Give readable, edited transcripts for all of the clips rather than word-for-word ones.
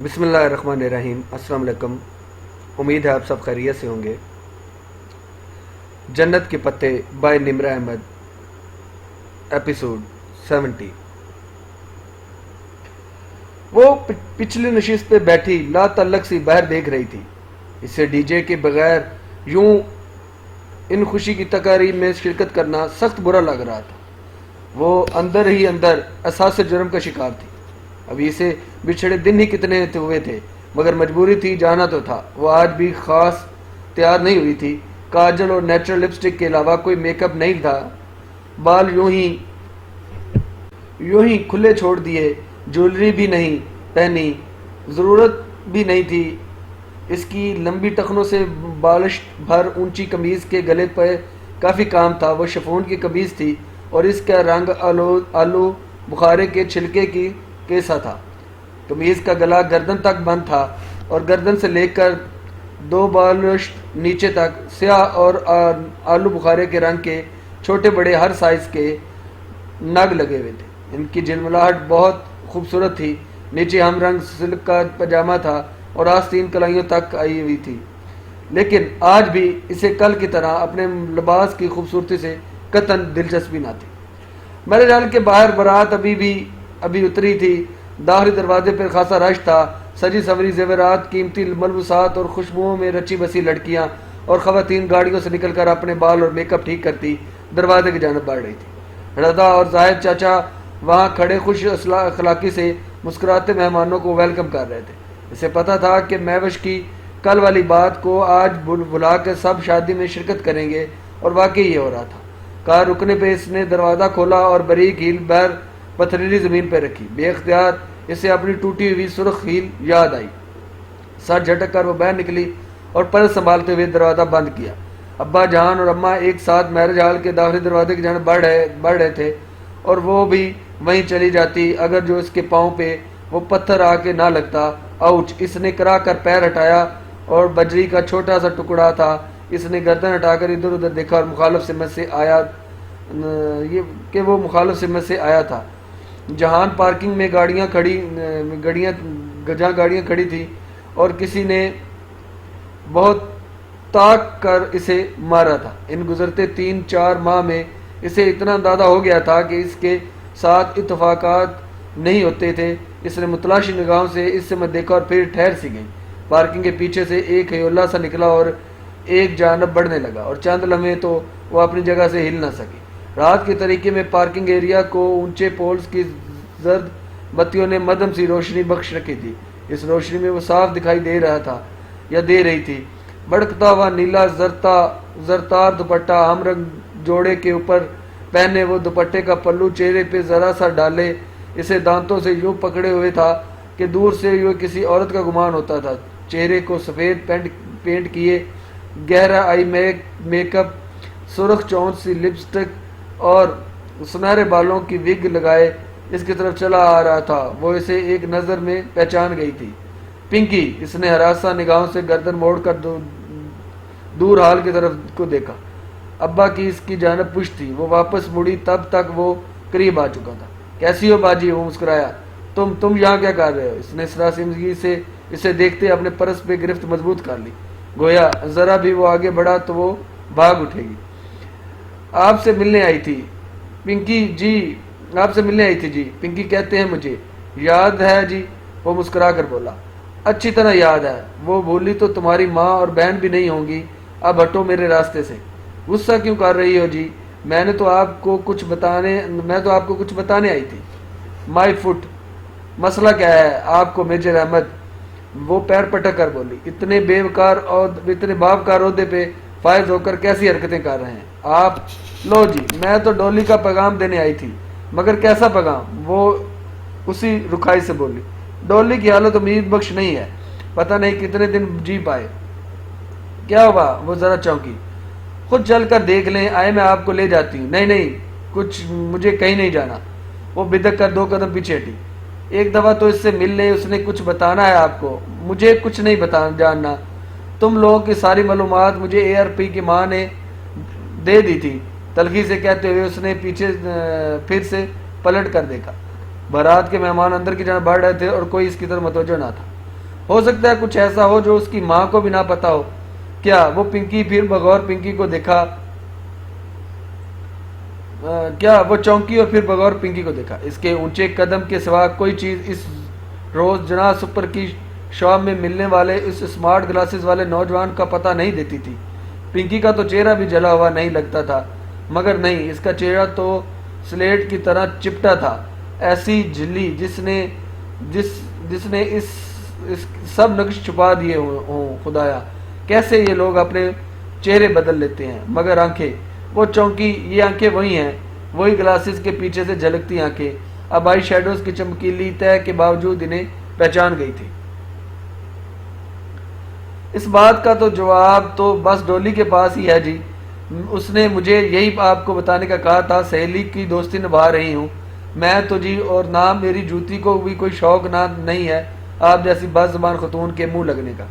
بسم اللہ الرحمن الرحیم۔ السلام علیکم، امید ہے آپ سب خیریت سے ہوں گے۔ جنت کے پتے بائے نمرہ احمد، ایپیسوڈ 70۔ وہ پچھلی نشست پہ بیٹھی لا تعلق سی باہر دیکھ رہی تھی۔ اسے ڈی جے کے بغیر یوں ان خوشی کی تقاریب میں شرکت کرنا سخت برا لگ رہا تھا۔ وہ اندر ہی اندر احساس جرم کا شکار تھی۔ ابھی اسے بچھڑے دن ہی کتنے ہوئے تھے، مگر مجبوری تھی، جانا تو تھا۔ وہ آج بھی خاص تیار نہیں ہوئی تھی۔ کاجل اور نیچرل لپسٹک کے علاوہ کوئی میک اپ نہیں تھا۔ بال یوں ہی کھلے چھوڑ دیے، جویلری بھی نہیں پہنی، ضرورت بھی نہیں تھی۔ اس کی لمبی ٹخنوں سے بالش بھر اونچی قمیض کے گلے پہ کافی کام تھا۔ وہ شفون کی قمیض تھی اور اس کا رنگ آلو بخارے کے چھلکے کی کیسا تھا۔ قمیض کا گلا گردن تک بند تھا اور گردن سے لے کر دو بالش نیچے تک سیاہ اور آلو بخارے کے رنگ کے چھوٹے بڑے ہر سائز کے نگ لگے ہوئے تھے۔ ان کی جھلملاہٹ بہت خوبصورت تھی۔ نیچے ہم رنگ سلک کا پاجامہ تھا اور آستین کلائیوں تک آئی ہوئی تھی، لیکن آج بھی اسے کل کی طرح اپنے لباس کی خوبصورتی سے قطعاً دلچسپی نہ تھی۔ میرج ہال کے باہر بارات ابھی اتری تھی۔ داخلی دروازے پر خاصا رش تھا۔ سجی سوری زیورات، قیمتی ملبوسات اور خوشبوؤں میں رچی بسی لڑکیاں اور خواتین گاڑیوں سے نکل کر اپنے بال اور میک اپ ٹھیک کرتی دروازے کی جانب بڑھ رہی تھی۔ رضا اور زاہد چاچا وہاں کھڑے خوش اخلاقی سے مسکراتے مہمانوں کو ویلکم کر رہے تھے۔ اسے پتہ تھا کہ مہوش کی کل والی بات کو آج بھلا کے سب شادی میں شرکت کریں گے، اور واقعی یہ ہو رہا تھا۔ کار رکنے پہ اس نے دروازہ کھولا اور باریک ہیل بیر پتھریلی زمین پہ رکھی۔ بے اختیار اسے اپنی ٹوٹی ہوئی سرخ ہیل یاد آئی۔ سر جھٹک کر وہ باہر نکلی اور پرس سنبھالتے ہوئے دروازہ بند کیا۔ ابا جان اور اماں ایک ساتھ میرج ہال کے داخلی دروازے کی جانب بڑھ رہے تھے، اور وہ بھی وہیں چلی جاتی اگر جو اس کے پاؤں پہ وہ پتھر آ کے نہ لگتا۔ آؤچ! اس نے کرا کر پیر ہٹایا اور بجری کا چھوٹا سا ٹکڑا تھا۔ اس نے گردن ہٹا کر ادھر ادھر دیکھا اور مخالف سمت سے آیا تھا جہاں پارکنگ میں گاڑیاں کھڑی تھی، اور کسی نے بہت تاک کر اسے مارا تھا۔ ان گزرتے 3-4 ماہ میں اسے اتنا اندازہ ہو گیا تھا کہ اس کے ساتھ اتفاقات نہیں ہوتے تھے۔ اس نے متلاشی نگاہوں سے اس سمت دیکھا اور پھر ٹھہر سی گئی۔ پارکنگ کے پیچھے سے ایک ہیولہ سا نکلا اور ایک جانب بڑھنے لگا، اور چند لمحے تو وہ اپنی جگہ سے ہل نہ سکی۔ رات کے طریقے میں پارکنگ ایریا کو اونچے پولز کی زرد بتیوں نے مدھم سی روشنی بخش رکھی تھی۔ اس روشنی میں وہ صاف دکھائی دے رہی تھی بڑکتا ہوا نیلا زرتار دوپٹہ، ہم رنگ جوڑے کے اوپر پہنے وہ دوپٹے کا پلو چہرے پہ ذرا سا ڈالے اسے دانتوں سے یوں پکڑے ہوئے تھا کہ دور سے یوں کسی عورت کا گمان ہوتا تھا۔ چہرے کو سفید پینٹ کیے، گہرا آئی میک اپ، سرخ چون سی لپسٹک اور سنہرے بالوں کی وگ لگائے اس کی طرف چلا آ رہا تھا۔ وہ اسے ایک نظر میں پہچان گئی تھی۔ پنکی! اس نے ہراساں نگاہوں سے گردن موڑ کر دور حال کی طرف کو دیکھا۔ ابا کی اس کی جانب پشت تھی۔ وہ واپس مڑی تب تک وہ قریب آ چکا تھا۔ کیسی ہو باجی؟ وہ مسکرایا۔ تم یہاں کیا کر رہے ہو؟ اس نے سراسیمگی سے اسے دیکھتے اپنے پرس پہ گرفت مضبوط کر لی، گویا ذرا بھی وہ آگے بڑھا تو وہ بھاگ اٹھے گی۔ آپ سے ملنے آئی تھی پنکی جی، پنکی کہتے ہیں مجھے۔ یاد ہے جی، وہ مسکرا کر بولا۔ اچھی طرح یاد ہے۔ وہ بولی تو تمہاری ماں اور بہن بھی نہیں ہوں گی۔ اب ہٹو میرے راستے سے۔ غصہ کیوں کر رہی ہو جی؟ میں تو آپ کو کچھ بتانے آئی تھی۔ مائی فٹ! مسئلہ کیا ہے آپ کو میجر احمد؟ وہ پیر پٹک کر بولی۔ اتنے باوقار عہدے پہ فائز ہو کر کیسی حرکتیں کر رہے ہیں آپ؟ لو جی، میں تو ڈولی کا پیغام دینے آئی تھی۔ مگر کیسا پیغام؟ وہ اسی رکھائی سے بولی۔ ڈولی کی حالت امید بخش نہیں ہے، پتہ نہیں کتنے دن جی پائے۔ کیا ہوا؟ وہ ذرا چونکی۔ خود چل کر دیکھ لیں، آئے میں آپ کو لے جاتی ہوں۔ نہیں، کچھ مجھے کہیں نہیں جانا۔ وہ بدک کر 2 قدم پیچھے ہٹی۔ ایک دفعہ تو اس سے مل لیں، اس نے کچھ بتانا ہے آپ کو۔ مجھے کچھ نہیں جاننا۔ تم لوگوں کی ساری معلومات مجھے ARP کی ماں نے دے دی تھی، تلخی سے کہتے ہوئے اس نے پیچھے پھر سے پلٹ کر دیکھا۔ بارات کے مہمان اندر کی جانب بڑھ رہے تھے اور کوئی اس کی طرف متوجہ نہ تھا۔ ہو سکتا ہے کچھ ایسا ہو جو اس کی ماں کو بھی نہ پتا ہو۔ کیا وہ پنکی پھر بغور پنکی کو دیکھا کیا وہ چونکی اور پھر بغور پنکی کو دیکھا۔ اس کے اونچے قدم کے سوا کوئی چیز اس روز جناح سپر کی شاپ میں ملنے والے اس اسمارٹ گلاسز والے نوجوان کا پتہ نہیں دیتی تھی۔ پنکی کا تو چہرہ بھی جلا ہوا نہیں لگتا تھا، مگر نہیں، اس کا چہرہ تو سلیٹ کی طرح چپٹا تھا، ایسی جھلی جس نے اس سب نقش چھپا دیے ہوں۔ خدایا، کیسے یہ لوگ اپنے چہرے بدل لیتے ہیں۔ مگر آنکھیں، وہ چونکی، یہ آنکھیں وہی ہیں، وہی گلاسز کے پیچھے سے جھلکتی آنکھیں، اب آئی شیڈوز کی چمکیلی تہ کے باوجود انہیں پہچان گئی تھی۔ اس بات کا تو جواب تو بس ڈولی کے پاس ہی ہے جی، اس نے مجھے یہی آپ کو بتانے کا کہا تھا، سہیلی کی دوستی نبھا رہی ہوں میں تو جی، اور نہ میری جوتی کو بھی کوئی شوق نہ نہیں ہے آپ جیسی بد زبان خاتون کے منہ لگنے کا۔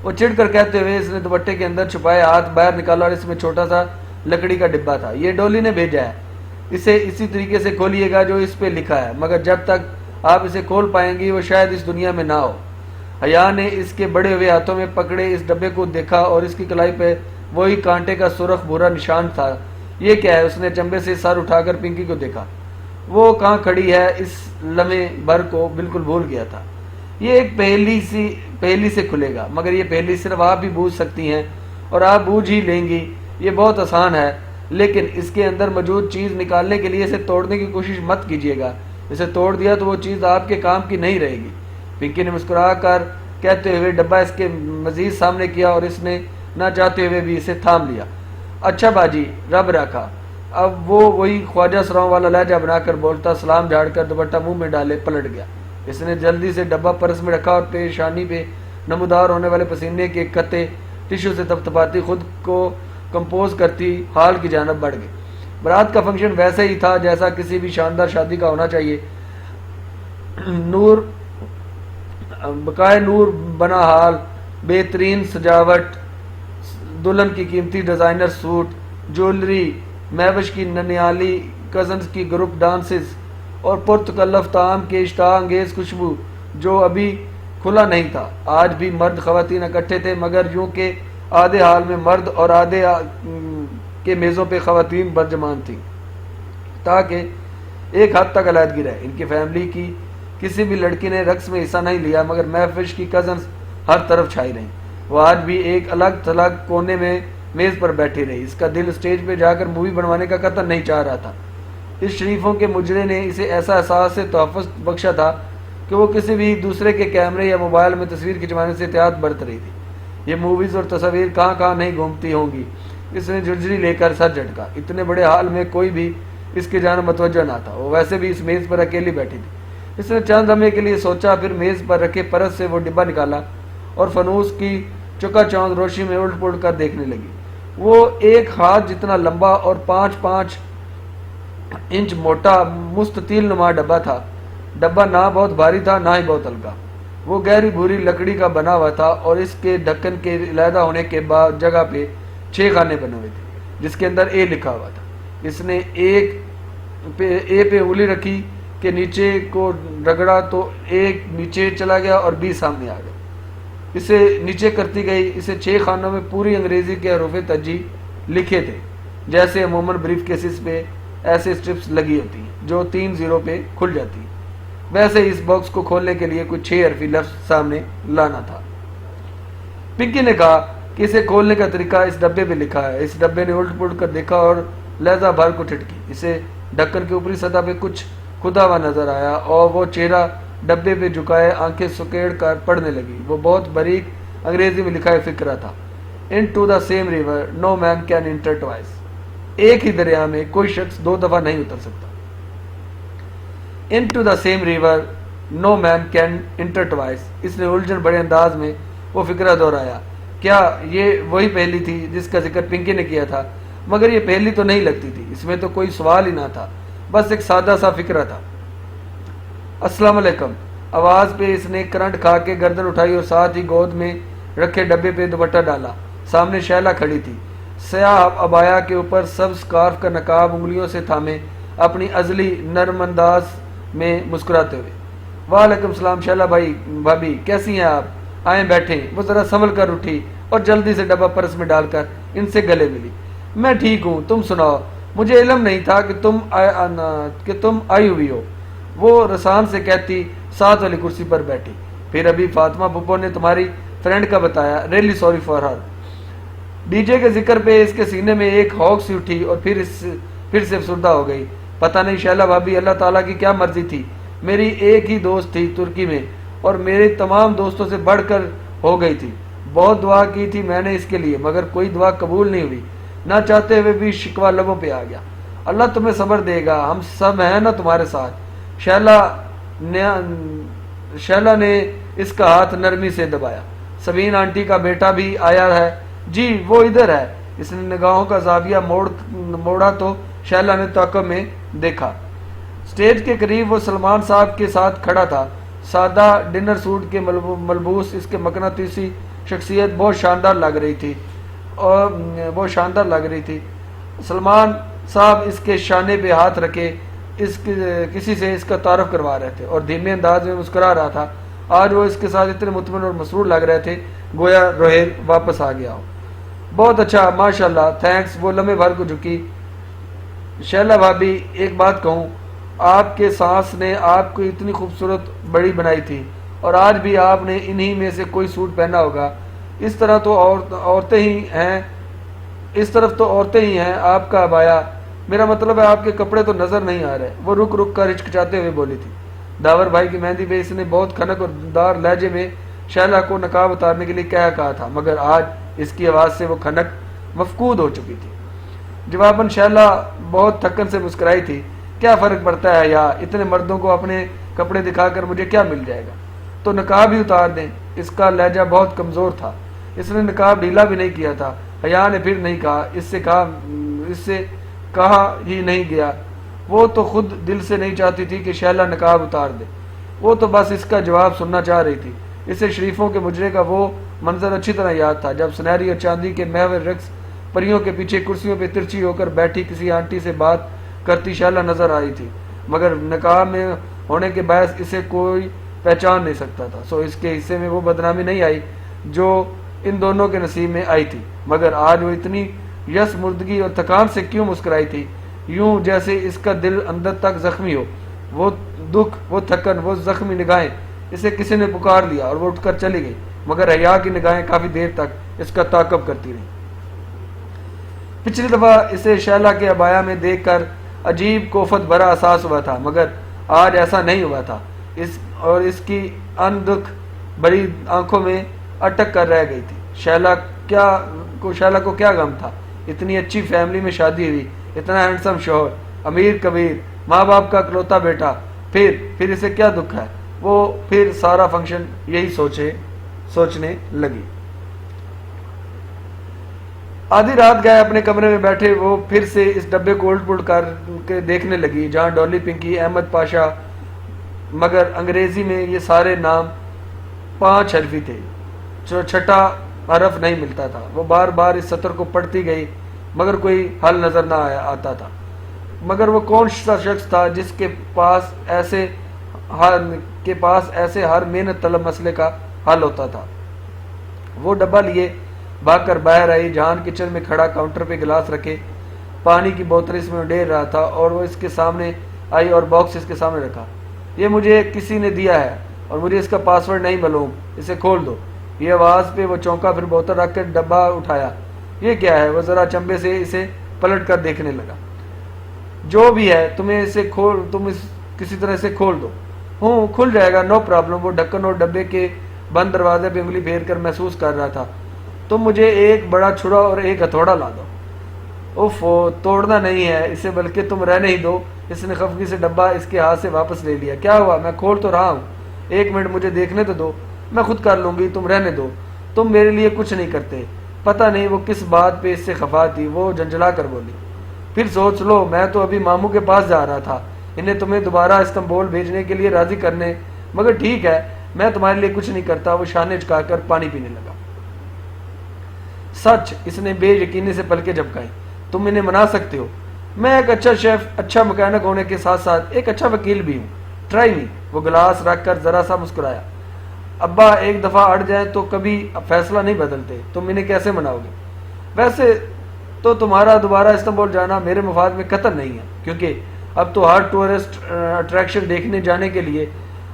وہ چڑھ کر کہتے ہوئے اس نے دوپٹے کے اندر چھپائے ہاتھ باہر نکالا اور اس میں چھوٹا سا لکڑی کا ڈبہ تھا۔ یہ ڈولی نے بھیجا ہے، اسے اسی طریقے سے کھولیے گا جو اس پہ لکھا ہے، مگر جب تک آپ اسے کھول پائیں گی وہ شاید اس دنیا میں نہ ہو۔ حیا نے اس کے بڑے ہوئے ہاتھوں میں پکڑے اس ڈبے کو دیکھا اور اس کی کلائی پہ وہی کانٹے کا سرخ بھورا نشان تھا۔ یہ کیا ہے؟ اس نے چمبے سے سر اٹھا کر پنکی کو دیکھا، وہ کہاں کھڑی ہے اس لمحے بھر کو بالکل بھول گیا تھا۔ یہ ایک پہیلی سے کھلے گا، مگر یہ پہیلی صرف آپ ہی بوجھ سکتی ہیں اور آپ بوجھ ہی لیں گی۔ یہ بہت آسان ہے، لیکن اس کے اندر موجود چیز نکالنے کے لیے اسے توڑنے کی کوشش مت کیجیے گا، اسے توڑ دیا تو وہ چیز آپ کے کام کی نہیں رہے گی۔ پنکی نے مسکرا کر کہتے ہوئے ڈبہ اس کے مزید سامنے کیا اور اس نے نہ چاہتے ہوئے بھی اسے تھام لیا۔ اچھا باجی، رب رکھا۔ اب وہ وہی خواجہ سراؤں والا لہجہ بنا کر بولتا، سلام جھاڑ کر دوپٹہ منہ میں ڈالے پلٹ گیا۔ اس نے جلدی سے ڈبہ پرس میں رکھا اور پیشانی پہ نمودار ہونے والے پسینے کے قطرے ٹشو سے تپتپاتی خود کو کمپوز کرتی ہال کی جانب بڑھ گئی۔ برات کا فنکشن ویسے ہی تھا جیسا کسی بھی شاندار شادی کا ہونا چاہیے۔ نور بقائے نور بنا ہال، بہترین سجاوٹ، دلہن کی قیمتی ڈیزائنر سوٹ، جویلری، میوش کی ننیالی کزنز کی گروپ ڈانسز اور پرتکلف طعام کے اشتہا انگیز خوشبو جو ابھی کھلا نہیں تھا۔ آج بھی مرد خواتین اکٹھے تھے، مگر یوں کہ آدھے حال میں مرد اور آدھے کے میزوں پہ خواتین برجمان تھیں، تاکہ ایک حد تک علیحدگی رہے۔ ان کی فیملی کی کسی بھی لڑکی نے رقص میں حصہ نہیں لیا، مگر محفش کی کزنز ہر طرف چھائی رہیں۔ وہ آج بھی ایک الگ تھلگ کونے میں میز پر بیٹھی رہی۔ اس کا دل اسٹیج پہ جا کر مووی بنوانے کا قطن نہیں چاہ رہا تھا۔ اس شریفوں کے مجرے نے اسے ایسا احساس سے تحفظ بخشا تھا کہ وہ کسی بھی دوسرے کے کیمرے یا موبائل میں تصویر کھنچوانے سے احتیاط برت رہی تھی۔ یہ موویز اور تصاویر کہاں کہاں نہیں گھومتی ہوں گی۔ اس نے جھرجھری لے کر سر جھٹکا۔ اتنے بڑے حال میں کوئی بھی اس کے جانب متوجہ نہ تھا۔ وہ ویسے بھی اس میز پر اکیلی بیٹھی تھی۔ اس نے چند لمحے کے لیے سوچا، پھر میز پر رکھے پرس سے وہ ڈبہ نکالا اور فانوس کی چکا چوند روشنی میں الٹ پلٹ کر دیکھنے لگی۔ وہ ایک ہاتھ جتنا لمبا اور 5 انچ موٹا مستطیل نما ڈبہ تھا۔ ڈبہ نہ بہت بھاری تھا نہ ہی بہت ہلکا۔ وہ گہری بھوری لکڑی کا بنا ہوا تھا اور اس کے ڈھکن کے علیحدہ ہونے کے بعد جگہ پہ 6 خانے بنے ہوئے تھے جس کے اندر اے لکھا ہوا تھا۔ اس نے اے پہ انگلی رکھی کہ نیچے کو رگڑا تو ایک نیچے چلا گیا اور بی سامنے آ گیا۔ اسے نیچے کرتی گئی۔ اسے 6 خانوں میں پوری انگریزی کے حروف ترجیح لکھے تھے، جیسے عموماً بریف کیسز پہ ایسے اسٹرپس لگی ہوتی ہیں جو 3 زیرو پہ کھل جاتی ہیں، ویسے اس باکس کو کھولنے کے لیے کچھ 6 حرفی لفظ سامنے لانا تھا۔ پنکی نے کہا کہ اسے کھولنے کا طریقہ اس ڈبے پہ لکھا ہے۔ اس ڈبے نے الٹ پلٹ کر دیکھا اور لہجہ بھر کو ٹھٹکی۔ اسے ڈھکن کے اوپری سطح پہ کچھ کھدا ہوا نظر آیا اور وہ چہرہ ڈبے پہ جھکائے آنکھیں سکیڑ کر پڑھنے لگی۔ وہ بہت باریک انگریزی میں لکھا فقرہ تھا، Into the same river no man can enter twice. ایک ہی دریا میں کوئی شخص 2 دفعہ نہیں اتر سکتا۔ Into the same river no man can enter twice. اس نے الجھن بڑے انداز میں وہ فقرہ دہرایا۔ کیا یہ وہی پہلی تھی جس کا ذکر پنکی نے کیا تھا؟ مگر یہ پہلی تو نہیں لگتی تھی، اس میں تو کوئی سوال ہی نہ تھا، بس ایک سادہ سا فقرہ تھا۔ السلام علیکم۔ آواز پہ اس نے کرنٹ کھا کے گردن اٹھائی اور ساتھ ہی گود میں رکھے ڈبے پہ دوپٹہ ڈالا۔ سامنے شیلا کھڑی تھی، سیاہ عبایا کے اوپر سبز سکارف کا نقاب انگلیوں سے تھامے، اپنی ازلی نرم انداز میں مسکراتے ہوئے۔ وعلیکم السلام شیلا بھائی بھابھی کیسی ہیں آپ؟ آئیں بیٹھیں۔ وہ ذرا سنبھل کر اٹھی اور جلدی سے ڈبہ پرس میں ڈال کر ان سے گلے ملی۔ میں ٹھیک ہوں، تم سناؤ؟ مجھے علم نہیں تھا کہ تم آئی ہوئی ہو، وہ رسان سے کہتی ساتھ والی کرسی پر بیٹھی۔ پھر ابھی فاطمہ پھپھو نے تمہاری فرینڈ کا بتایا، really sorry for her. D J کے ذکر پہ اس کے سینے میں ایک ہوک سی اٹھی اور پھر سے افسردہ ہو گئی۔ پتہ نہیں شیلا بھابھی اللہ تعالیٰ کی کیا مرضی تھی، میری ایک ہی دوست تھی ترکی میں اور میرے تمام دوستوں سے بڑھ کر ہو گئی تھی۔ بہت دعا کی تھی میں نے اس کے لیے، مگر کوئی دعا قبول نہیں ہوئی، نہ چاہتے ہوئے بھی شکوہ لبوں پہ آ گیا۔ اللہ تمہیں صبر دے گا، ہم سب ہیں نا تمہارے ساتھ۔ شیلا نے اس کا ہاتھ نرمی سے دبایا۔ سبین آنٹی کا بیٹا بھی آیا ہے؟ جی وہ ادھر ہے۔ اس نے نگاہوں کا زاویہ موڑا تو شیلا نے تعقب میں دیکھا۔ سٹیج کے قریب وہ سلمان صاحب کے ساتھ کھڑا تھا۔ سادہ ڈنر سوٹ کے ملبوس اس کے مقناطیسی شخصیت بہت شاندار لگ رہی تھی۔ سلمان صاحب اس کے شانے پہ ہاتھ رکھے کسی سے اس کا تعارف کروا رہے تھے اور دھیمے انداز میں مسکرا رہا تھا۔ آج وہ اس کے ساتھ اتنے مطمئن اور مسرور لگ رہے تھے گویا روہیل واپس آ گیا ہو۔ بہت اچھا، ماشاءاللہ، تھینکس۔ وہ لمحے بھر کو جھکی۔ شیلا بھابھی ایک بات کہوں، آپ کے ساس نے آپ کو اتنی خوبصورت بڑی بنائی تھی اور آج بھی آپ نے انہی میں سے کوئی سوٹ پہنا ہوگا۔ اس طرف تو عورتیں ہی ہیں، آپ کا عبایا، میرا مطلب ہے آپ کے کپڑے تو نظر نہیں آ رہے۔ وہ رک کر ہچکچاتے ہوئے بولی تھی۔ داور بھائی کی مہندی پہ اس نے بہت کھنک اور دار لہجے میں شیلا کو نقاب اتارنے کے لیے کہا تھا، مگر آج اس کی آواز سے وہ کھنک مفقود ہو چکی تھی۔ جواباً شیلا بہت تھکن سے مسکرائی تھی۔ کیا فرق پڑتا ہے یا اتنے مردوں کو اپنے کپڑے دکھا کر مجھے کیا مل جائے گا؟ تو نقاب ہی اتار دیں۔ اس کا لہجہ بہت کمزور تھا، اس نے نقاب ڈھیلا بھی نہیں کیا تھا۔ حیا نے پھر نہیں کہا، اس سے کہا ہی نہیں گیا۔ وہ تو خود دل سے نہیں چاہتی تھی کہ شیلا نقاب اتار دے، وہ تو بس اس کا جواب سننا چاہ رہی تھی۔ اسے شریفوں کے مجرے کا وہ منظر اچھی طرح یاد تھا جب سنہری اور چاندی کے محور رقص پریوں کے پیچھے کرسیوں پہ ترچھی ہو کر بیٹھی کسی آنٹی سے بات کرتی شیلا نظر آئی تھی، مگر نقاب میں ہونے کے باعث اسے کوئی پہچان نہیں سکتا تھا۔ سو اس کے حصے میں وہ بدنامی نہیں آئی جو ان دونوں کے نصیب میں آئی تھی، مگر آج وہ اتنی یس مردگی اور تھکان سے کیوں مسکرائی تھی، یوں جیسے اس کا دل اندر تک زخمی ہو۔ وہ دکھ، وہ تھکن، وہ زخمی نگاہیں، اسے کسی نے پکار لیا اور وہ اٹھ کر چلی گئی، مگر حیا کی نگاہیں کافی دیر تک اس کا تعاقب کرتی رہیں۔ پچھلی دفعہ اسے شیلا کے عبایا میں دیکھ کر عجیب کوفت بھرا احساس ہوا تھا، مگر آج ایسا نہیں ہوا تھا۔ اس کی ان دکھ بڑی آنکھوں میں اٹک کر رہ گئی تھی۔ شیلا کو کیا غم تھا؟ اتنی اچھی فیملی میں شادی ہوئی، اتنا ہینڈسم شوہر، امیر کبیر، ماں باپ کا اکلوتا بیٹا، پھر اسے کیا دکھ ہے؟ وہ پھر سارا فنکشن یہی سوچنے لگی۔ آدھی رات گئے اپنے کمرے میں بیٹھے وہ پھر سے اس ڈبے کو الٹ پلٹ کر کے دیکھنے لگی جہاں ڈولی پنکی، احمد پاشا، مگر انگریزی میں یہ سارے نام 5 حرفی تھے، جو چھٹا حرف نہیں ملتا تھا۔ وہ بار بار اس سطر کو پڑھتی گئی مگر کوئی حل نظر نہ آتا تھا۔ مگر وہ کون سا شخص تھا جس کے پاس ایسے ہر محنت طلب مسئلے کا حل ہوتا تھا؟ وہ ڈبہ لیے بھاگ کر باہر آئی۔ جہان کچن میں کھڑا کاؤنٹر پہ گلاس رکھے پانی کی بوتل اس میں ڈیر رہا تھا اور وہ اس کے سامنے آئی اور باکس اس کے سامنے رکھا۔ یہ مجھے کسی نے دیا ہے اور مجھے اس کا پاسورڈ نہیں معلوم، اسے کھول دو۔ یہ آواز پہ وہ چونکا، پھر بوتل رکھ کر ڈبہ اٹھایا۔ یہ کیا ہے؟ وہ ذرا چمبے سے اسے پلٹ کر دیکھنے لگا۔ جو بھی ہے تم کسی طرح اسے کھول دو۔ ہوں کھل جائے گا، نو پرابلم۔ وہ ڈھکن اور ڈبے کے بند دروازے پہ انگلی پھیر کر محسوس کر رہا تھا۔ تم مجھے ایک بڑا چھڑا اور ایک ہتھوڑا لا دو۔ توڑنا نہیں ہے اسے، بلکہ تم رہنے ہی دو۔ اس نے خفگی سے ڈبہ اس کے ہاتھ سے واپس لے لیا۔ کیا ہوا؟ میں کھول تو رہا ہوں، 1 منٹ مجھے دیکھنے تو دو، میں خود کر لوں گی، تم رہنے دو۔ تم میرے لیے کچھ نہیں کرتے۔ پتہ نہیں وہ کس بات پہ اس سے خفا تھی، وہ جھنجھلا کر بولی۔ پھر سوچ لو، میں تو ابھی ماموں کے پاس جا رہا تھا انہیں تمہیں دوبارہ استنبول بھیجنے کے لیے راضی کرنے، مگر ٹھیک ہے، میں تمہارے لیے کچھ نہیں کرتا۔ وہ شانے چکا کر پانی پینے لگا۔ سچ؟ اس نے بے یقینی سے پلکیں جھپکائی۔ تم انہیں منا سکتے ہو؟ میں ایک اچھا شیف، اچھا مکینک ہونے کے ساتھ ساتھ ایک اچھا وکیل بھی ہوں۔ ٹرائی می. وہ گلاس رکھ کر ذرا سا مسکرایا. ابا ایک دفعہ اڑ جائیں تو کبھی فیصلہ نہیں بدلتے, تم انہیں کیسے مناؤ گے؟ ویسے تو تمہارا دوبارہ استنبول جانا میرے مفاد میں قطع نہیں ہے, کیونکہ اب تو ہر ٹورسٹ اٹریکشن دیکھنے جانے کے لیے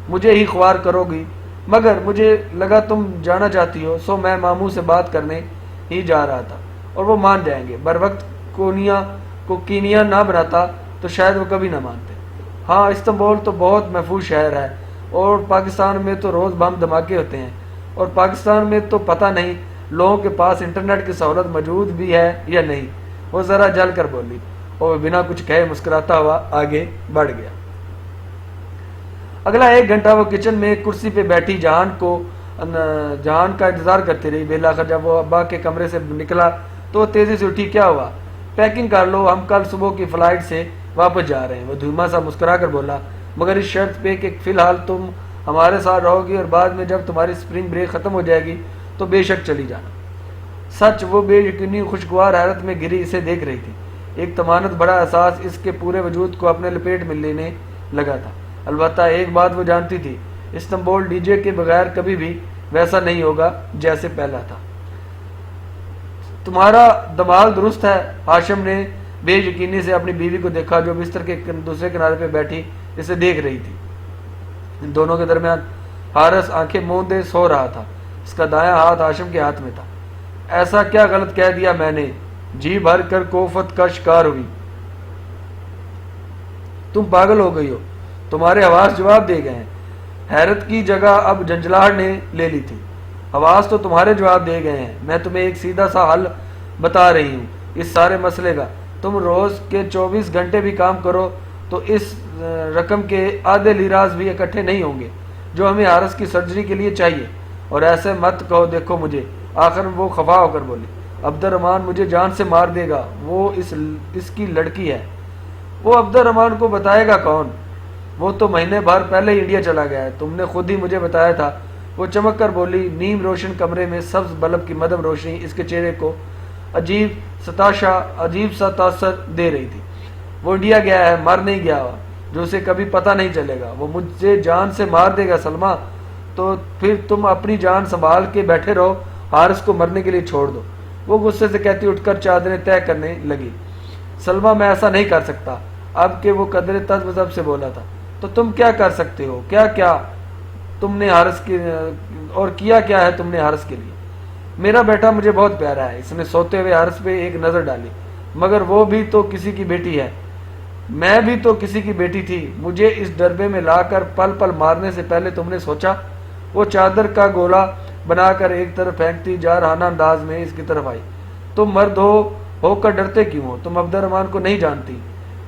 مجھے ہی خوار کرو گی. مگر مجھے لگا تم جانا چاہتی ہو, سو میں ماموں سے بات کرنے ہی جا رہا تھا, اور وہ مان جائیں گے. بر وقت کینیا نہ بناتا تو شاید وہ کبھی نہ مانتے. ہاں, استنبول تو بہت محفوظ شہر ہے, اور پاکستان میں تو روز بم دھماکے ہوتے ہیں, اور پاکستان میں تو پتہ نہیں لوگوں کے پاس انٹرنیٹ کی سہولت موجود بھی ہے یا نہیں. وہ ذرا جل کر بولی, اور بنا کچھ کہے مسکراتا ہوا آگے بڑھ گیا. اگلا 1 گھنٹہ وہ کچن میں کرسی پہ بیٹھی جہان کا انتظار کرتی رہی. بالآخر جب وہ ابا کے کمرے سے نکلا تو وہ تیزی سے اٹھی. کیا ہوا؟ پیکنگ کر لو, ہم کل صبح کی فلائٹ سے واپس جا رہے ہیں. وہ دھیما سا مسکرا کر بولا, مگر اس شرط پہ کہ فی الحال تم ہمارے ساتھ رہو گی, اور بعد میں جب تمہاری اسپرنگ بریک ختم ہو جائے گی تو بے شک چلی جانا. سچ, وہ بے یقینی خوشگوار حیرت میں گری اسے دیکھ رہی تھی. ایک طمانت بڑا احساس اس کے پورے وجود کو اپنے لپیٹ میں لینے لگا تھا. البتہ ایک بات وہ جانتی تھی, استنبول ڈی جے کے بغیر کبھی بھی ویسا نہیں ہوگا جیسے پہلا تھا. تمہارا دماغ درست ہے؟ ہاشم نے بے یقینی سے اپنی بیوی کو دیکھا, جو بستر کے دوسرے کنارے پہ بیٹھی اسے دیکھ رہی تھی. ان دونوں کے درمیان حارث آنکھیں موندے سو رہا تھا. اس کا دایاں ہاتھ ہاشم کے ہاتھ میں تھا. ایسا کیا غلط کہہ دیا میں نے؟ جی بھر کر کوفت کا شکار ہوئی. تم پاگل ہو گئی ہو, تمہارے حواس جواب دے گئے ہیں. حیرت کی جگہ اب جنجلاہٹ نے لے لی تھی. حواس تو تمہارے جواب دے گئے ہیں. میں تمہیں ایک سیدھا سا حل بتا رہی ہوں اس سارے مسئلے کا. تم روز کے 24 گھنٹے بھی کام کرو تو اس رقم کے آدھے لیراز بھی اکٹھے نہیں ہوں گے جو ہمیں حارث کی سرجری کے لیے چاہیے. اور ایسے مت کہو, دیکھو مجھے. آخر وہ خفا ہو کر بولی, عبد الرحمن مجھے جان سے مار دے گا. وہ اس کی لڑکی ہے. وہ عبد الرحمن کو بتائے گا کون؟ وہ تو مہینے بھر پہلے ہی انڈیا چلا گیا ہے, تم نے خود ہی مجھے بتایا تھا. وہ چمک کر بولی. نیم روشن کمرے میں سبز بلب کی مدھم روشنی اس کے چہرے کو عجیب سا تاثر دے رہی تھی. وہ انڈیا گیا ہے, مر نہیں گیا, جو اسے کبھی پتہ نہیں چلے گا. وہ مجھے جان سے مار دے گا سلمہ, تو پھر تم اپنی جان سنبھال کے بیٹھے رہو, حارث کو مرنے کے لیے چھوڑ دو. وہ غصے سے کہتی اٹھ کر چادریں طے کرنے لگی. سلمہ, میں ایسا نہیں کر سکتا. اب کہ وہ قدر تذبذب سے بولا تھا. تو تم کیا کر سکتے ہو؟ کیا تم نے حارث کے اور کیا ہے تم نے حارث کے لیے؟ میرا بیٹا مجھے بہت پیارا ہے. اس نے سوتے ہوئے حارث پہ ایک نظر ڈالی. مگر وہ بھی تو کسی کی بیٹی ہے. میں بھی تو کسی کی بیٹی تھی. مجھے اس ڈربے میں لا کر پل پل مارنے سے پہلے تم نے سوچا؟ وہ چادر کا گولا بنا کر ایک طرف پھینکتی جارحانہ انداز میں اس کی طرف آئی. تم مرد ہو کر ڈرتے کیوں ہو؟ تم عبد الرحمن کو نہیں جانتی.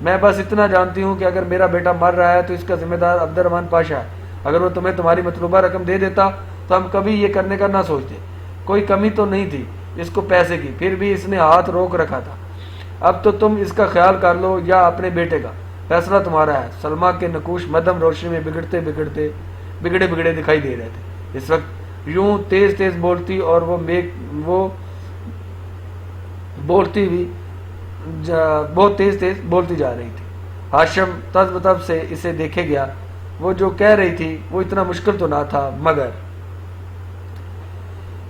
میں بس اتنا جانتی ہوں کہ اگر میرا بیٹا مر رہا ہے تو اس کا ذمہ دار عبد الرحمن پاشا ہے. اگر وہ تمہیں تمہاری مطلوبہ رقم دے دیتا تو ہم کبھی یہ کرنے کا نہ سوچتے. کوئی کمی تو نہیں تھی اس کو پیسے کی, پھر بھی اس نے ہاتھ روک رکھا تھا. اب تو تم اس کا خیال کر لو یا اپنے بیٹے کا, فیصلہ تمہارا ہے. سلمہ کے نقوش مدھم روشنی میں بگڑے دکھائی دے رہے تھے. اس وقت یوں تیز بولتی, اور وہ بولتی ہوئی بہت تیز بولتی جا رہی تھی. ہاشم تذبذب سے اسے دیکھے گیا. وہ جو کہہ رہی تھی وہ اتنا مشکل تو نہ تھا, مگر